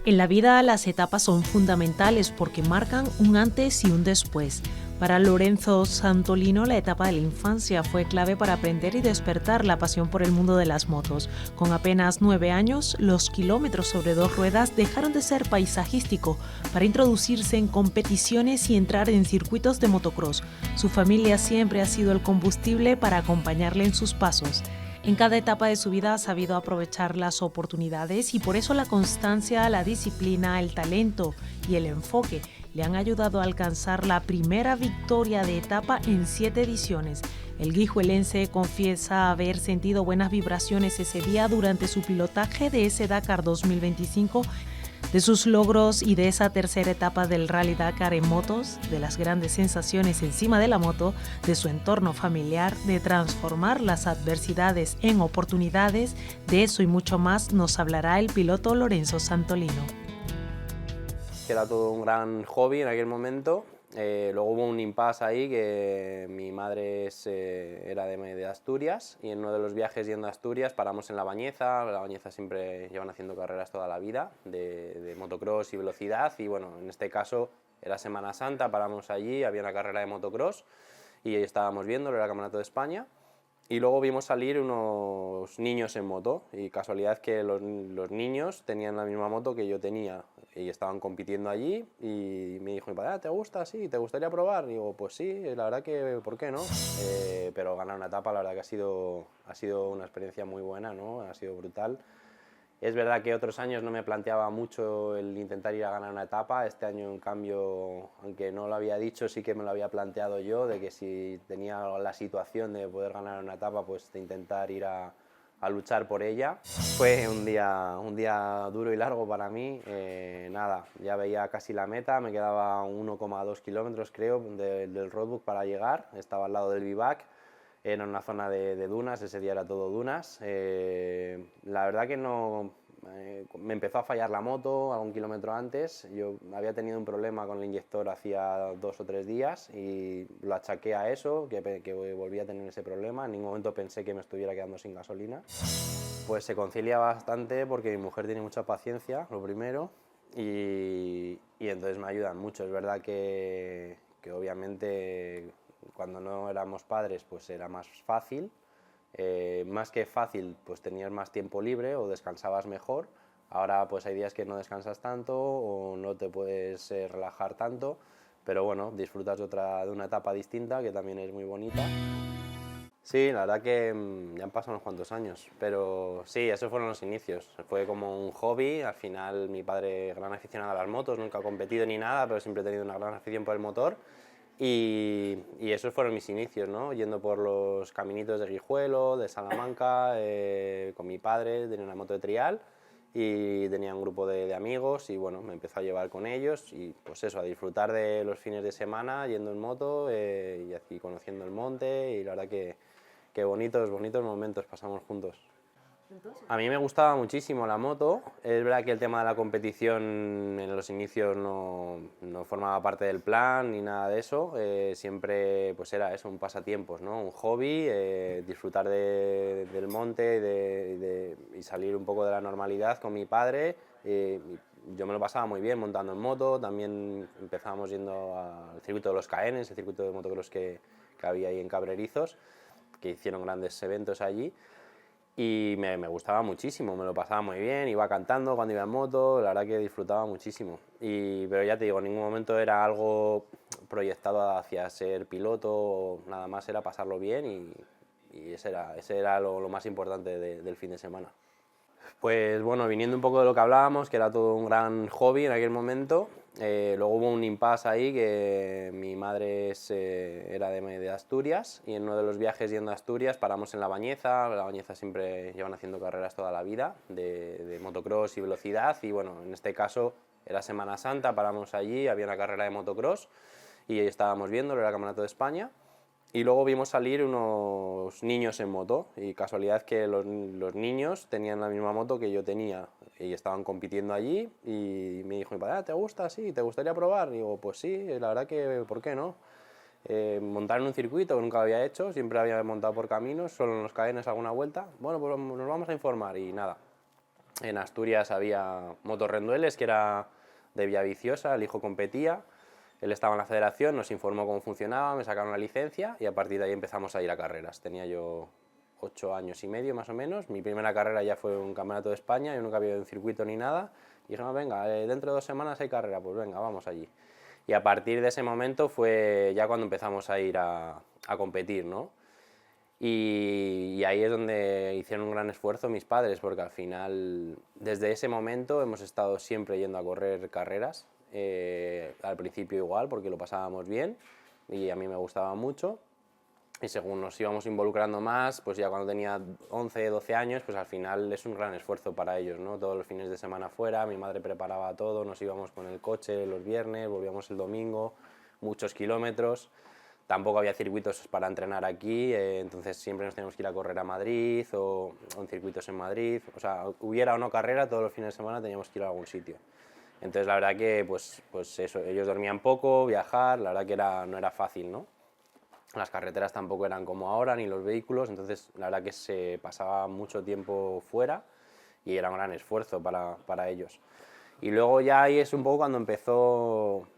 En la vida las etapas son fundamentales porque marcan un antes y un después. Para Lorenzo Santolino, la etapa de la infancia fue clave para aprender y despertar la pasión por el mundo de las motos. Con apenas 9 años, los kilómetros sobre 2 ruedas dejaron de ser paisajístico para introducirse en competiciones y entrar en circuitos de motocross. Su familia siempre ha sido el combustible para acompañarle en sus pasos. En cada etapa de su vida ha sabido aprovechar las oportunidades y por eso la constancia, la disciplina, el talento y el enfoque le han ayudado a alcanzar la primera victoria de etapa en 7 ediciones. El guijuelense confiesa haber sentido buenas vibraciones ese día durante su pilotaje de ese Dakar 2025, de sus logros y de esa tercera etapa del Rally Dakar en motos, de las grandes sensaciones encima de la moto, de su entorno familiar, de transformar las adversidades en oportunidades. De eso y mucho más nos hablará el piloto Lorenzo Santolino. Era todo un gran hobby en aquel momento. Luego hubo un impasse ahí, que mi madre era de Asturias, y en uno de los viajes yendo a Asturias paramos en La Bañeza. La Bañeza siempre llevan haciendo carreras toda la vida de motocross y velocidad, y bueno, en este caso era Semana Santa, paramos allí, había una carrera de motocross y estábamos viendo, era el Campeonato de España. Y luego vimos salir unos niños en moto, y casualidad que los niños tenían la misma moto que yo tenía y estaban compitiendo allí, y me dijo mi padre: ¿te gusta? Sí, ¿te gustaría probar? Y digo, pues sí, la verdad que, ¿por qué no? Pero ganar una etapa, la verdad que ha sido una experiencia muy buena, ¿no? Ha sido brutal. Es verdad que otros años no me planteaba mucho el intentar ir a ganar una etapa. Este año, en cambio, aunque no lo había dicho, sí que me lo había planteado yo, de que si tenía la situación de poder ganar una etapa, pues de intentar ir a luchar por ella. Fue un día duro y largo para mí. Nada, ya veía casi la meta, me quedaba 1,2 kilómetros, creo, del roadbook para llegar. Estaba al lado del bivac. Era una zona de dunas, ese día era todo dunas. La verdad que no... me empezó a fallar la moto algún kilómetro antes. Yo había tenido un problema con el inyector hacía 2 o 3 días y lo achaqué a eso, que volvía a tener ese problema. En ningún momento pensé que me estuviera quedando sin gasolina. Pues se concilia bastante porque mi mujer tiene mucha paciencia, lo primero, y entonces me ayudan mucho. Es verdad que obviamente cuando no éramos padres pues era más fácil, más que fácil pues tenías más tiempo libre o descansabas mejor. Ahora pues hay días que no descansas tanto o no te puedes relajar tanto, pero bueno, disfrutas de una etapa distinta que también es muy bonita. Sí, la verdad que ya han pasado unos cuantos años, pero sí, esos fueron los inicios. Fue como un hobby. Al final mi padre, gran aficionado a las motos, nunca ha competido ni nada, pero siempre he tenido una gran afición por el motor. Y esos fueron mis inicios, ¿no? Yendo por los caminitos de Guijuelo, de Salamanca, con mi padre, tenía una moto de trial y tenía un grupo de amigos, y bueno, me empezó a llevar con ellos y pues eso, a disfrutar de los fines de semana yendo en moto, y así conociendo el monte, y la verdad que bonitos momentos pasamos juntos. A mí me gustaba muchísimo la moto. Es verdad que el tema de la competición en los inicios no formaba parte del plan ni nada de eso. Siempre pues era eso, un pasatiempos, ¿no? Un hobby, disfrutar del monte y salir un poco de la normalidad con mi padre. Yo me lo pasaba muy bien montando en moto. También empezábamos yendo al circuito de los Caenes, el circuito de motocross que había ahí en Cabrerizos, que hicieron grandes eventos allí. Y me gustaba muchísimo, me lo pasaba muy bien, iba cantando cuando iba en moto, la verdad que disfrutaba muchísimo. Pero ya te digo, en ningún momento era algo proyectado hacia ser piloto, nada más era pasarlo bien, y ese era lo más importante del fin de semana. Pues bueno, viniendo un poco de lo que hablábamos, que era todo un gran hobby en aquel momento, luego hubo un impasse ahí, que mi madre era de Asturias, y en uno de los viajes yendo a Asturias paramos en La Bañeza. La Bañeza siempre llevan haciendo carreras toda la vida de motocross y velocidad, y bueno, en este caso era Semana Santa, paramos allí, había una carrera de motocross y estábamos viendo, era el Campeonato de España. Y luego vimos salir unos niños en moto, y casualidad que los niños tenían la misma moto que yo tenía y estaban compitiendo allí, y me dijo mi padre: ¿te gusta? Sí, ¿te gustaría probar? Y digo, pues sí, la verdad que, ¿por qué no? Montar en un circuito que nunca lo había hecho, siempre había montado por caminos, solo en los Caenes alguna vuelta. Bueno, pues nos vamos a informar, y nada. En Asturias había Motorrendueles, que era de Villaviciosa, el hijo competía, él estaba en la federación, nos informó cómo funcionaba, me sacaron la licencia y a partir de ahí empezamos a ir a carreras. Tenía yo 8 años y medio más o menos, mi primera carrera ya fue un campeonato de España, yo nunca había ido en circuito ni nada, y dije, no, venga, dentro de 2 semanas hay carrera, pues venga, vamos allí. Y a partir de ese momento fue ya cuando empezamos a ir a competir, ¿no? Y ahí es donde hicieron un gran esfuerzo mis padres, porque al final, desde ese momento, hemos estado siempre yendo a correr carreras. Al principio igual, porque lo pasábamos bien y a mí me gustaba mucho. Y según nos íbamos involucrando más, pues ya cuando tenía 11, 12 años, pues al final es un gran esfuerzo para ellos, ¿no? Todos los fines de semana fuera, mi madre preparaba todo, nos íbamos con el coche los viernes, volvíamos el domingo, muchos kilómetros. Tampoco había circuitos para entrenar aquí, entonces siempre nos teníamos que ir a correr a Madrid o en circuitos en Madrid. O sea, hubiera o no carrera, todos los fines de semana teníamos que ir a algún sitio. Entonces la verdad que pues eso, ellos dormían poco, viajar, la verdad que no era fácil, ¿no? Las carreteras tampoco eran como ahora, ni los vehículos, entonces la verdad que se pasaba mucho tiempo fuera y era un gran esfuerzo para ellos. Y luego ya ahí es un poco cuando empezó,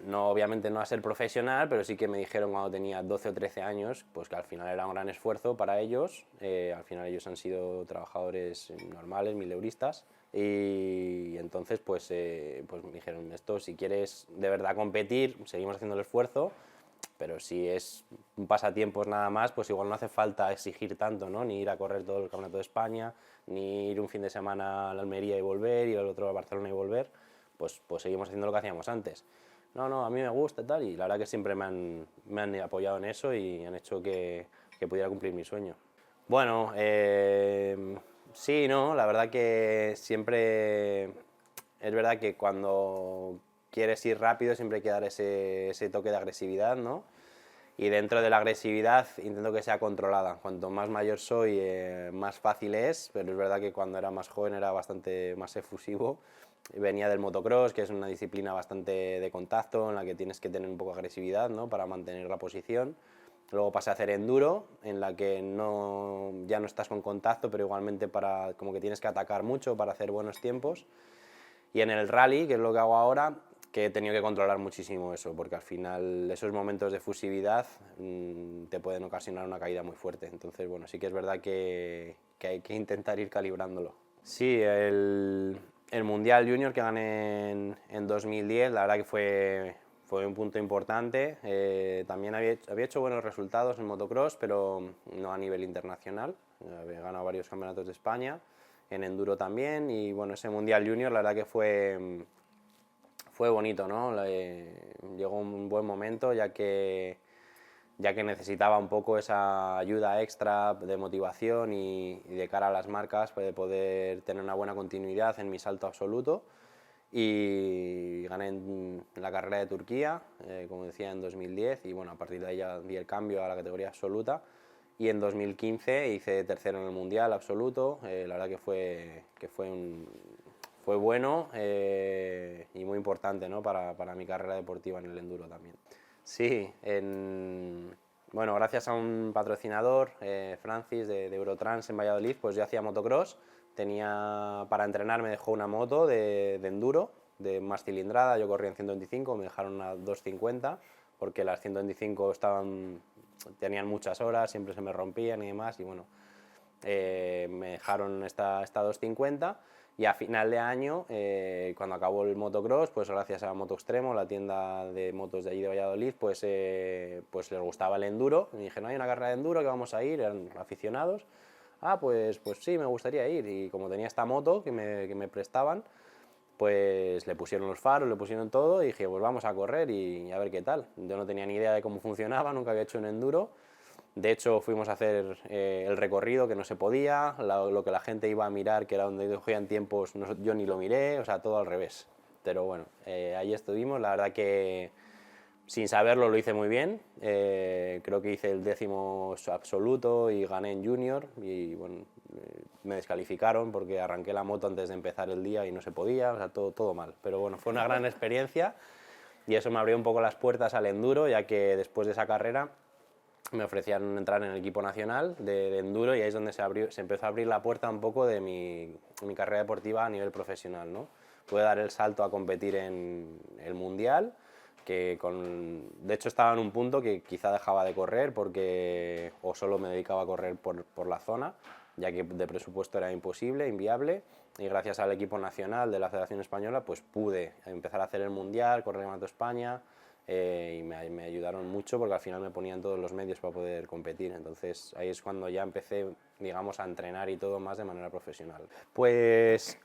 no, obviamente no a ser profesional, pero sí que me dijeron cuando tenía 12 o 13 años, pues que al final era un gran esfuerzo para ellos, al final ellos han sido trabajadores normales, mileuristas, y entonces pues me dijeron, esto si quieres de verdad competir, seguimos haciendo el esfuerzo, pero si es un pasatiempos nada más, pues igual no hace falta exigir tanto, ¿no? Ni ir a correr todo el Campeonato de España, ni ir un fin de semana a la Almería y volver, y al otro a Barcelona y volver, pues seguimos haciendo lo que hacíamos antes. No, a mí me gusta y tal, y la verdad que siempre me han apoyado en eso y han hecho que pudiera cumplir mi sueño. Bueno, sí, no, la verdad que siempre es verdad que cuando quieres ir rápido siempre hay que dar ese toque de agresividad, ¿no? Y dentro de la agresividad intento que sea controlada. Cuanto más mayor soy, más fácil es, pero es verdad que cuando era más joven era bastante más efusivo. Venía del motocross, que es una disciplina bastante de contacto, en la que tienes que tener un poco de agresividad, ¿no? Para mantener la posición. Luego pasé a hacer enduro, en la que ya no estás con contacto, pero igualmente como que tienes que atacar mucho para hacer buenos tiempos. Y en el rally, que es lo que hago ahora, que he tenido que controlar muchísimo eso, porque al final esos momentos de efusividad te pueden ocasionar una caída muy fuerte. Entonces, bueno, sí que es verdad que hay que intentar ir calibrándolo. Sí, el Mundial Junior que gané en 2010, la verdad que fue un punto importante. También había hecho buenos resultados en motocross, pero no a nivel internacional. Había ganado varios campeonatos de España, en enduro también, y bueno, ese Mundial Junior la verdad que fue bonito, ¿no? Llegó un buen momento, ya que necesitaba un poco esa ayuda extra de motivación y de cara a las marcas, de poder tener una buena continuidad en mi salto absoluto. Y gané en la carrera de Turquía, como decía, en 2010, y bueno, a partir de ahí ya di el cambio a la categoría absoluta. Y en 2015 hice tercero en el Mundial absoluto. La verdad que fue bueno y muy importante, ¿no? para mi carrera deportiva en el enduro también. Sí, bueno, gracias a un patrocinador, Francis, de Eurotrans en Valladolid, pues yo hacía motocross. Para entrenar me dejó una moto de enduro, de más cilindrada, yo corría en 125, me dejaron a 250, porque las 125 tenían muchas horas, siempre se me rompían y demás, y bueno, me dejaron esta 250. Y a final de año, cuando acabó el motocross, pues gracias a Moto Extremo, la tienda de motos de allí de Valladolid, pues les gustaba el enduro. Me dije, no hay una carrera de enduro que vamos a ir, eran aficionados. Pues sí, me gustaría ir. Y como tenía esta moto que me prestaban, pues le pusieron los faros, le pusieron todo y dije, pues vamos a correr y a ver qué tal. Yo no tenía ni idea de cómo funcionaba, nunca había hecho un enduro. De hecho, fuimos a hacer el recorrido, que no se podía, lo que la gente iba a mirar, que era donde cogían tiempos, yo ni lo miré, o sea, todo al revés. Pero bueno, ahí estuvimos, la verdad que sin saberlo lo hice muy bien, creo que hice el 10º absoluto y gané en junior, y bueno, me descalificaron porque arranqué la moto antes de empezar el día y no se podía, o sea, todo mal. Pero bueno, fue una gran experiencia y eso me abrió un poco las puertas al enduro, ya que después de esa carrera me ofrecían entrar en el equipo nacional de enduro y ahí es donde se empezó a abrir la puerta un poco de mi carrera deportiva a nivel profesional, ¿no? Pude dar el salto a competir en el mundial, que de hecho estaba en un punto que quizá dejaba de correr o solo me dedicaba a correr por la zona, ya que de presupuesto era imposible, inviable, y gracias al equipo nacional de la Federación Española pues pude empezar a hacer el mundial, correr Mato España, y me ayudaron mucho porque al final me ponían todos los medios para poder competir. Entonces ahí es cuando ya empecé, digamos, a entrenar y todo más de manera profesional. Pues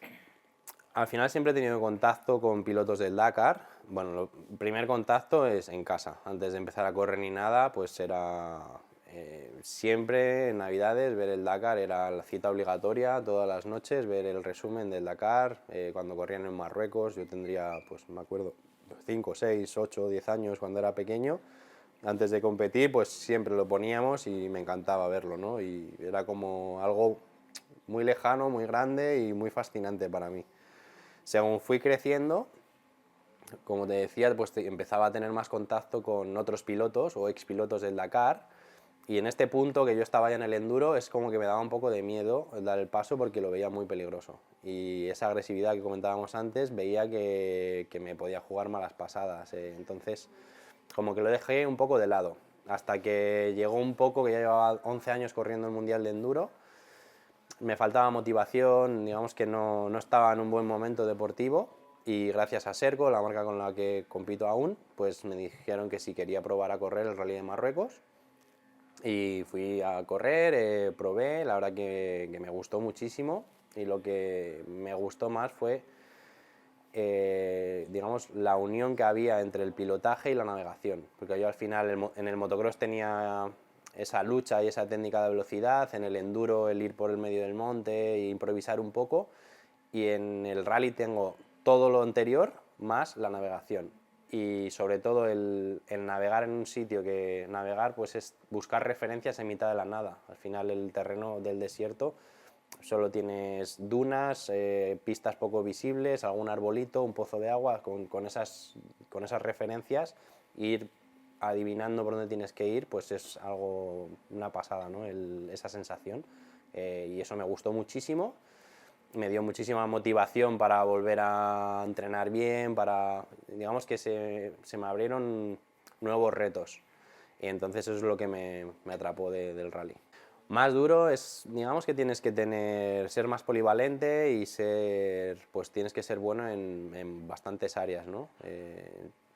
al final siempre he tenido contacto con pilotos del Dakar. Bueno, el primer contacto es en casa. Antes de empezar a correr ni nada, pues era siempre en Navidades ver el Dakar, era la cita obligatoria todas las noches, ver el resumen del Dakar. Cuando corrían en Marruecos, yo tendría, pues me acuerdo, 5, 6, 8, 10 años cuando era pequeño. Antes de competir, pues siempre lo poníamos y me encantaba verlo, ¿no? Y era como algo muy lejano, muy grande y muy fascinante para mí. Según fui creciendo, como te decía, pues empezaba a tener más contacto con otros pilotos o expilotos del Dakar, y en este punto que yo estaba ya en el enduro es como que me daba un poco de miedo dar el paso porque lo veía muy peligroso, y esa agresividad que comentábamos antes veía que me podía jugar malas pasadas, entonces como que lo dejé un poco de lado, hasta que llegó un poco que ya llevaba 11 años corriendo el Mundial de Enduro. Me faltaba motivación, digamos que no estaba en un buen momento deportivo, y gracias a Serco, la marca con la que compito aún, pues me dijeron que si quería probar a correr el Rally de Marruecos, y fui a correr, probé, la verdad que me gustó muchísimo, y lo que me gustó más fue digamos, la unión que había entre el pilotaje y la navegación, porque yo al final en el motocross tenía esa lucha y esa técnica de velocidad, en el enduro el ir por el medio del monte e improvisar un poco, y en el rally tengo todo lo anterior más la navegación, y sobre todo el navegar en un sitio que navegar pues es buscar referencias en mitad de la nada. Al final el terreno del desierto solo tienes dunas, pistas poco visibles, algún arbolito, un pozo de agua, con esas referencias, ir adivinando por dónde tienes que ir, pues es algo, una pasada, ¿no? Esa sensación, y eso me gustó muchísimo, me dio muchísima motivación para volver a entrenar bien, digamos que se me abrieron nuevos retos, y entonces eso es lo que me atrapó del rally. Más duro es, digamos que tienes que ser más polivalente y pues tienes que ser bueno en bastantes áreas, ¿no?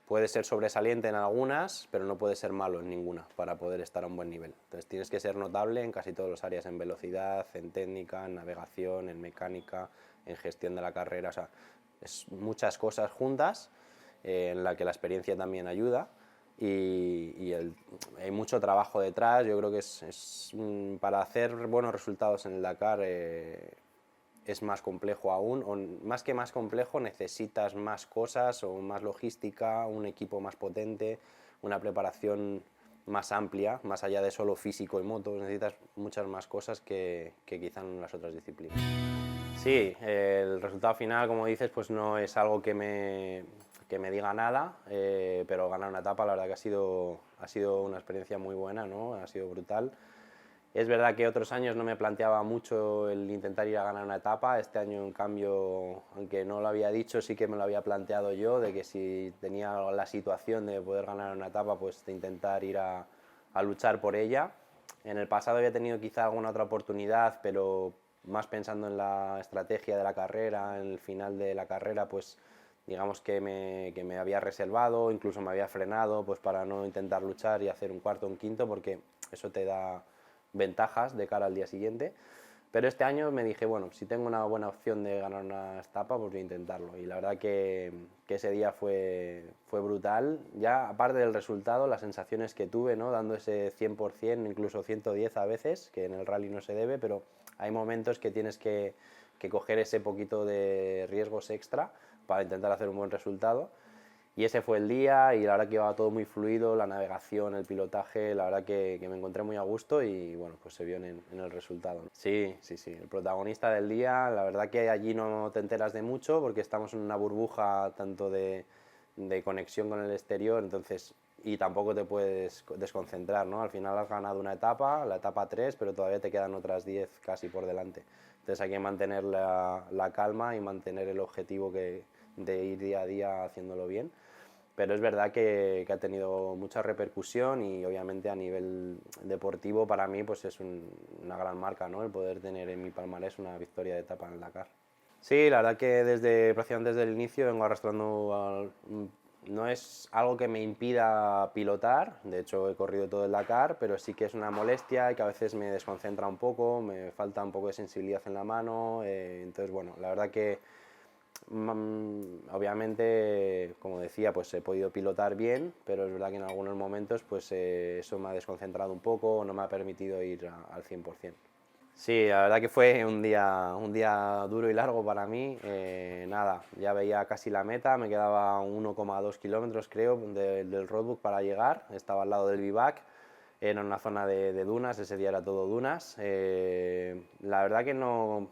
Puedes ser sobresaliente en algunas, pero no puedes ser malo en ninguna para poder estar a un buen nivel. Entonces tienes que ser notable en casi todas las áreas, en velocidad, en técnica, en navegación, en mecánica, en gestión de la carrera. O sea, es muchas cosas juntas, en la que la experiencia también ayuda. Hay mucho trabajo detrás. Yo creo que para hacer buenos resultados en el Dakar es más complejo aún, o más que más complejo, necesitas más cosas o más logística, un equipo más potente, una preparación más amplia, más allá de solo físico y moto. Necesitas muchas más cosas que quizá en las otras disciplinas. Sí, el resultado final, como dices, pues no es algo que me diga nada, pero ganar una etapa la verdad que ha sido una experiencia muy buena, ¿no? Ha sido brutal. Es verdad que otros años no me planteaba mucho el intentar ir a ganar una etapa. Este año, en cambio, aunque no lo había dicho, sí que me lo había planteado yo, de que si tenía la situación de poder ganar una etapa, pues de intentar ir a luchar por ella. En el pasado había tenido quizá alguna otra oportunidad, pero más pensando en la estrategia de la carrera, en el final de la carrera, pues digamos que me había reservado, incluso me había frenado, pues para no intentar luchar y hacer un cuarto o un quinto, porque eso te da ventajas de cara al día siguiente. Pero este año me dije, bueno, si tengo una buena opción de ganar una etapa, pues voy a intentarlo. Y la verdad que ese día fue brutal. Ya aparte del resultado, las sensaciones que tuve, ¿no? Dando ese 100%, incluso 110 a veces, que en el rally no se debe, pero hay momentos que tienes que coger ese poquito de riesgos extra para intentar hacer un buen resultado. Y ese fue el día, y la verdad que iba todo muy fluido, la navegación, el pilotaje, la verdad que me encontré muy a gusto, y bueno, pues se vio en el resultado. Sí, sí, sí, el protagonista del día, la verdad que allí no te enteras de mucho porque estamos en una burbuja tanto de conexión con el exterior, entonces y tampoco te puedes desconcentrar, ¿no? Al final has ganado una etapa, la etapa 3, pero todavía te quedan otras 10 casi por delante. Entonces hay que mantener la calma y mantener el objetivo de ir día a día haciéndolo bien. Pero es verdad que ha tenido mucha repercusión y obviamente a nivel deportivo para mí pues es una gran marca, ¿no? El poder tener en mi palmarés una victoria de etapa en el Dakar. Sí, la verdad que prácticamente desde el inicio vengo arrastrando, no es algo que me impida pilotar, de hecho he corrido todo el Dakar, pero sí que es una molestia y que a veces me desconcentra un poco, me falta un poco de sensibilidad en la mano, entonces bueno, la verdad que obviamente, como decía, pues he podido pilotar bien, pero es verdad que en algunos momentos pues eso me ha desconcentrado un poco, no me ha permitido ir al 100%. Sí, la verdad que fue un día duro y largo para mí. Nada, ya veía casi la meta, me quedaba 1,2 kilómetros creo del roadbook para llegar, estaba al lado del bivac, era una zona de dunas, ese día era todo dunas. La verdad que no,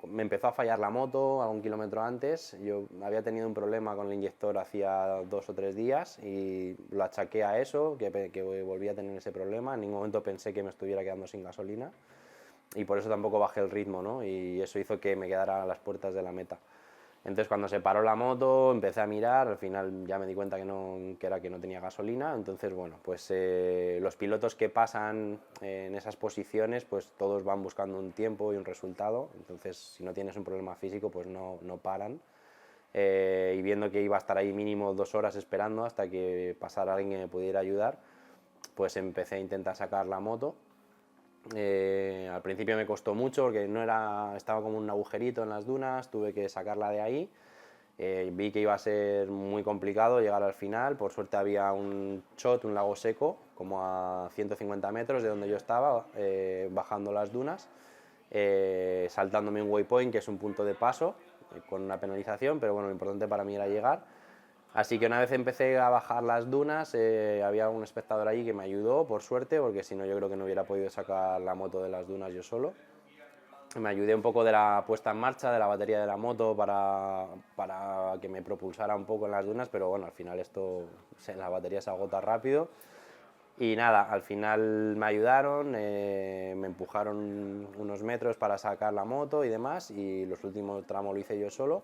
me empezó a fallar la moto algún kilómetro antes, yo había tenido un problema con el inyector hacía 2 o 3 días y lo achaqué a eso, que volví a tener ese problema, en ningún momento pensé que me estuviera quedando sin gasolina y por eso tampoco bajé el ritmo, ¿no? Y eso hizo que me quedara a las puertas de la meta. Entonces cuando se paró la moto empecé a mirar, al final ya me di cuenta que no tenía gasolina, entonces bueno, pues los pilotos que pasan en esas posiciones pues todos van buscando un tiempo y un resultado, entonces si no tienes un problema físico pues no paran. Y viendo que iba a estar ahí mínimo 2 horas esperando hasta que pasara alguien que me pudiera ayudar, pues empecé a intentar sacar la moto. Al principio me costó mucho porque estaba como un agujerito en las dunas, tuve que sacarla de ahí. Vi que iba a ser muy complicado llegar al final, por suerte había un shot, un lago seco, como a 150 metros de donde yo estaba, bajando las dunas, saltándome un waypoint que es un punto de paso, con una penalización, pero bueno, lo importante para mí era llegar. Así que una vez empecé a bajar las dunas, había un espectador allí que me ayudó, por suerte, porque si no yo creo que no hubiera podido sacar la moto de las dunas yo solo. Me ayudé un poco de la puesta en marcha de la batería de la moto para que me propulsara un poco en las dunas, pero bueno, al final la batería se agota rápido. Y nada, al final me ayudaron, me empujaron unos metros para sacar la moto y demás, y los últimos tramos lo hice yo solo.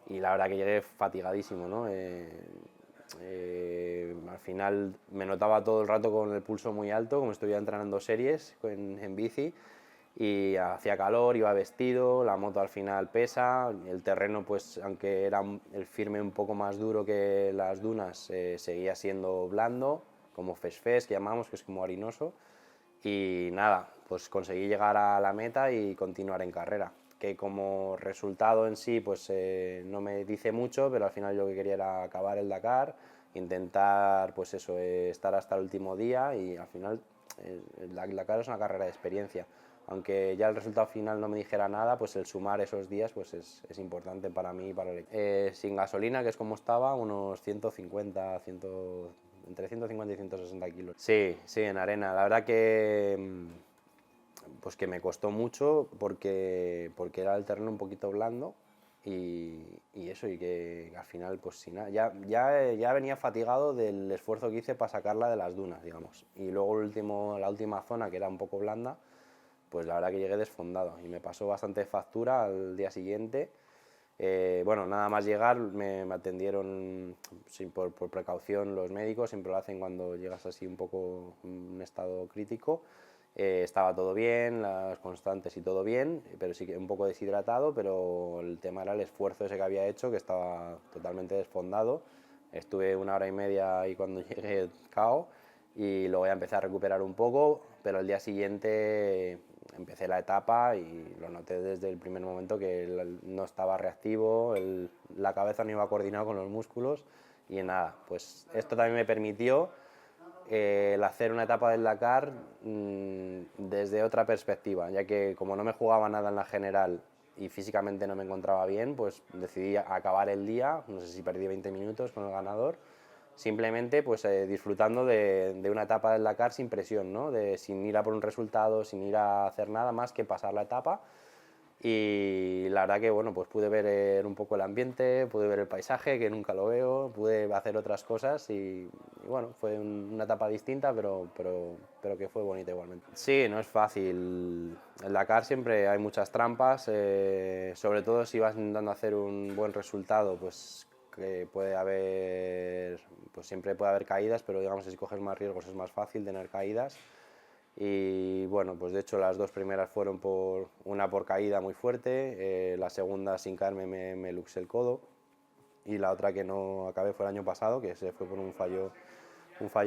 Y la verdad que llegué fatigadísimo, ¿no? Al final me notaba todo el rato con el pulso muy alto, como estuviera entrenando series en bici, y hacía calor, iba vestido, la moto al final pesa, el terreno pues aunque era el firme un poco más duro que las dunas, seguía siendo blando, como fes que llamamos, que es como harinoso, y nada, pues conseguí llegar a la meta y continuar en carrera, que como resultado en sí pues no me dice mucho, pero al final yo lo que quería era acabar el Dakar, intentar pues eso, estar hasta el último día, y al final el Dakar es una carrera de experiencia. Aunque ya el resultado final no me dijera nada, pues el sumar esos días pues es importante para mí y para el equipo. Sin gasolina, que es como estaba, unos 150, entre 150 y 160 kilos. Sí, en arena. La verdad que pues que me costó mucho porque era el terreno un poquito blando y eso, y que al final pues sin nada, ya venía fatigado del esfuerzo que hice para sacarla de las dunas, digamos. Y luego la última zona, que era un poco blanda, pues la verdad que llegué desfondado y me pasó bastante factura al día siguiente. Bueno, nada más llegar me atendieron por precaución los médicos, siempre lo hacen cuando llegas así un poco en un estado crítico. Estaba todo bien, las constantes y todo bien, pero sí que un poco deshidratado, pero el tema era el esfuerzo ese que había hecho, que estaba totalmente desfondado. Estuve 1 hora y media ahí cuando llegué cao y luego ya empecé a recuperar un poco, pero al día siguiente empecé la etapa y lo noté desde el primer momento que no estaba reactivo, la cabeza no iba coordinado con los músculos y nada, pues esto también me permitió el hacer una etapa del Dakar desde otra perspectiva, ya que como no me jugaba nada en la general y físicamente no me encontraba bien, pues decidí acabar el día, no sé si perdí 20 minutos con el ganador, simplemente pues disfrutando de una etapa del Dakar sin presión, ¿no? Sin ir a por un resultado, sin ir a hacer nada más que pasar la etapa Y la verdad que bueno, pues pude ver un poco el ambiente, pude ver el paisaje, que nunca lo veo, pude hacer otras cosas y bueno, fue una etapa distinta, pero que fue bonita igualmente. Sí, no es fácil. El Dakar siempre hay muchas trampas, sobre todo si vas intentando hacer un buen resultado, pues que puede haber, pues siempre puede haber caídas, pero digamos que si coges más riesgos es más fácil tener caídas. Y bueno, pues de hecho las dos primeras fueron una por caída muy fuerte, la segunda sin caerme me luxé el codo y la otra que no acabé fue el año pasado, que se fue por un fallo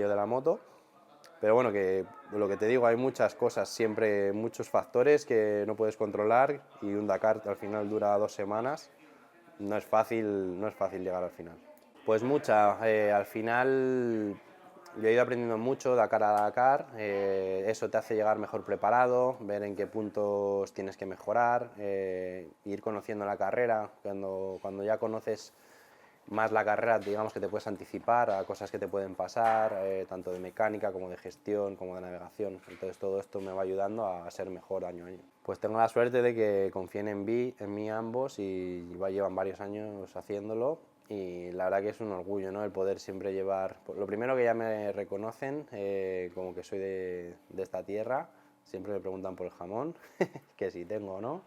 de la moto. Pero bueno, que lo que te digo, hay muchas cosas, siempre muchos factores que no puedes controlar y un Dakar al final dura 2 semanas, no es fácil llegar al final. Pues mucha, al final yo he ido aprendiendo mucho Dakar a Dakar, eso te hace llegar mejor preparado, ver en qué puntos tienes que mejorar, ir conociendo la carrera, cuando ya conoces más la carrera, digamos que te puedes anticipar a cosas que te pueden pasar, tanto de mecánica como de gestión, como de navegación. Entonces todo esto me va ayudando a ser mejor año a año. Pues tengo la suerte de que confíen en mí ambos y llevan varios años haciéndolo y la verdad que es un orgullo, ¿no? El poder siempre llevar... Lo primero que ya me reconocen como que soy de esta tierra, siempre me preguntan por el jamón, que si tengo o no,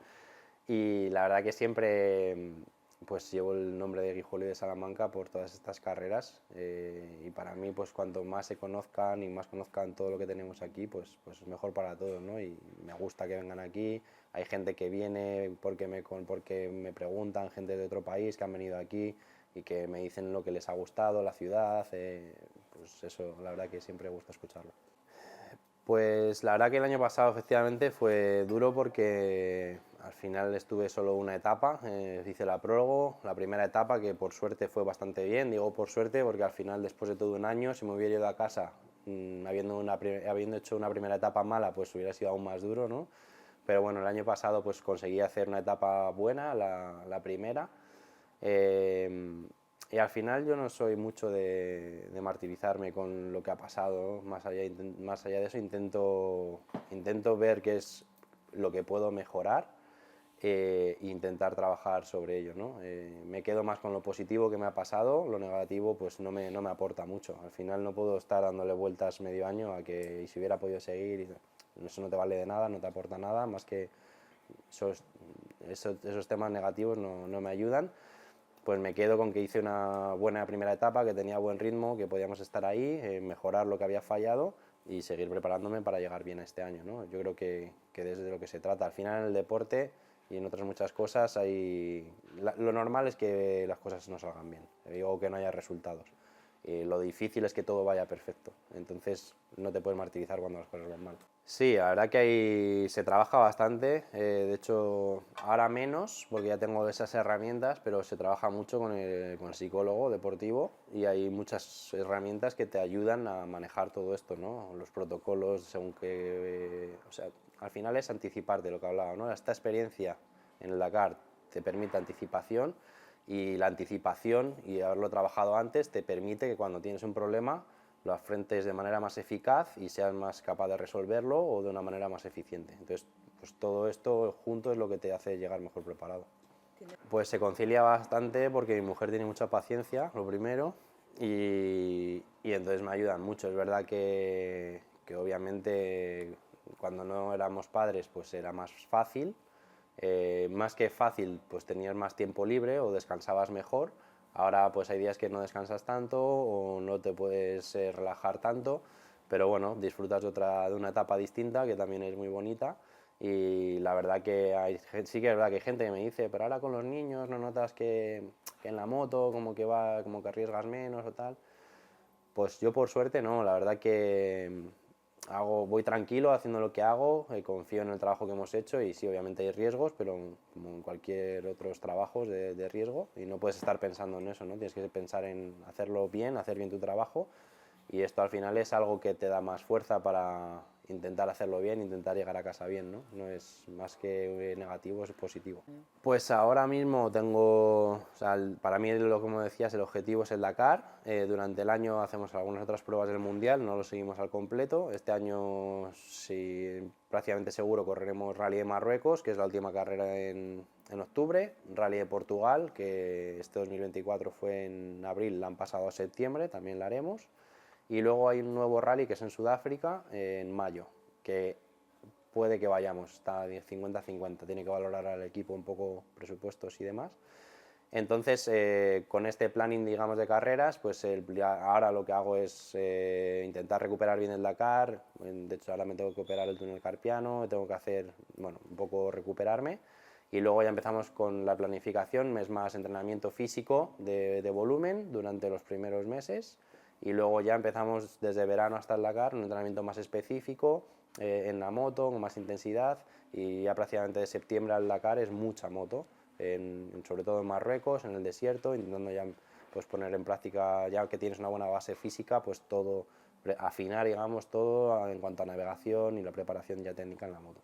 y la verdad que siempre pues llevo el nombre de Guijuelo y de Salamanca por todas estas carreras y para mí pues cuanto más se conozcan y más conozcan todo lo que tenemos aquí pues es mejor para todos, ¿no? Y me gusta que vengan aquí, hay gente que viene porque me preguntan, gente de otro país que han venido aquí y que me dicen lo que les ha gustado, la ciudad, pues eso la verdad que siempre gusta escucharlo. Pues la verdad que el año pasado efectivamente fue duro porque al final estuve solo una etapa, hice la prólogo, la primera etapa que por suerte fue bastante bien, digo por suerte porque al final después de todo un año si me hubiera ido a casa habiendo hecho una primera etapa mala pues hubiera sido aún más duro, ¿no? Pero bueno, el año pasado pues conseguí hacer una etapa buena, la primera. Y al final yo no soy mucho de martirizarme con lo que ha pasado, ¿no? Más allá de eso intento ver qué es lo que puedo mejorar e intentar trabajar sobre ello, ¿no? Me quedo más con lo positivo que me ha pasado, lo negativo pues no me aporta mucho. Al final no puedo estar dándole vueltas medio año a que si hubiera podido seguir, eso no te vale de nada, no te aporta nada, más que esos temas negativos no me ayudan. Pues me quedo con que hice una buena primera etapa, que tenía buen ritmo, que podíamos estar ahí, mejorar lo que había fallado y seguir preparándome para llegar bien este año, ¿no? Yo creo que desde lo que se trata. Al final en el deporte y en otras muchas cosas lo normal es que las cosas no salgan bien, digo que no haya resultados. Lo difícil es que todo vaya perfecto, entonces no te puedes martirizar cuando las cosas van mal. Sí, la verdad que se trabaja bastante, de hecho ahora menos porque ya tengo esas herramientas, pero se trabaja mucho con el psicólogo deportivo y hay muchas herramientas que te ayudan a manejar todo esto, ¿no? Los protocolos, según que... o sea, al final es anticiparte lo que hablaba, ¿no? Esta experiencia en el Dakar te permite anticipación y la anticipación y haberlo trabajado antes te permite que cuando tienes un problema lo afrontes de manera más eficaz y seas más capaz de resolverlo o de una manera más eficiente. Entonces, pues todo esto junto es lo que te hace llegar mejor preparado. Pues se concilia bastante porque mi mujer tiene mucha paciencia, lo primero, y entonces me ayudan mucho. Es verdad que obviamente cuando no éramos padres pues era más fácil, más que fácil pues tenías más tiempo libre o descansabas mejor. Ahora pues hay días que no descansas tanto o no te puedes relajar tanto, pero bueno, disfrutas de una etapa distinta que también es muy bonita y la verdad que sí que es verdad que hay gente que me dice, pero ahora con los niños no notas que en la moto como que arriesgas menos o tal. Pues yo por suerte no, la verdad que voy tranquilo haciendo lo que hago, confío en el trabajo que hemos hecho y sí, obviamente hay riesgos, pero como en cualquier otros trabajos de riesgo y no puedes estar pensando en eso, ¿no? Tienes que pensar en hacerlo bien, hacer bien tu trabajo y esto al final es algo que te da más fuerza intentar hacerlo bien, intentar llegar a casa bien, ¿no? No es más que negativo, es positivo. Pues ahora mismo tengo, o sea, para mí lo que me decías, el objetivo es el Dakar. Durante el año hacemos algunas otras pruebas del Mundial, no lo seguimos al completo. Este año, sí, prácticamente seguro, correremos Rally de Marruecos, que es la última carrera en octubre, Rally de Portugal, que este 2024 fue en abril, la han pasado a septiembre, también la haremos. Y luego hay un nuevo rally que es en Sudáfrica en mayo, que puede que vayamos, está 50-50, tiene que valorar al equipo un poco presupuestos y demás. Entonces, con este planning, digamos, de carreras, pues ahora lo que hago es intentar recuperar bien el Dakar. De hecho, ahora me tengo que operar el túnel carpiano, tengo que hacer, bueno, un poco recuperarme. Y luego ya empezamos con la planificación, es más entrenamiento físico de volumen durante los primeros meses. Y luego ya empezamos desde verano hasta el Dakar, un entrenamiento más específico en la moto, con más intensidad. Y ya prácticamente de septiembre al Dakar es mucha moto. Sobre todo en Marruecos, en el desierto, intentando ya pues, poner en práctica, ya que tienes una buena base física, pues todo, afinar, digamos, todo en cuanto a navegación y la preparación ya técnica en la moto.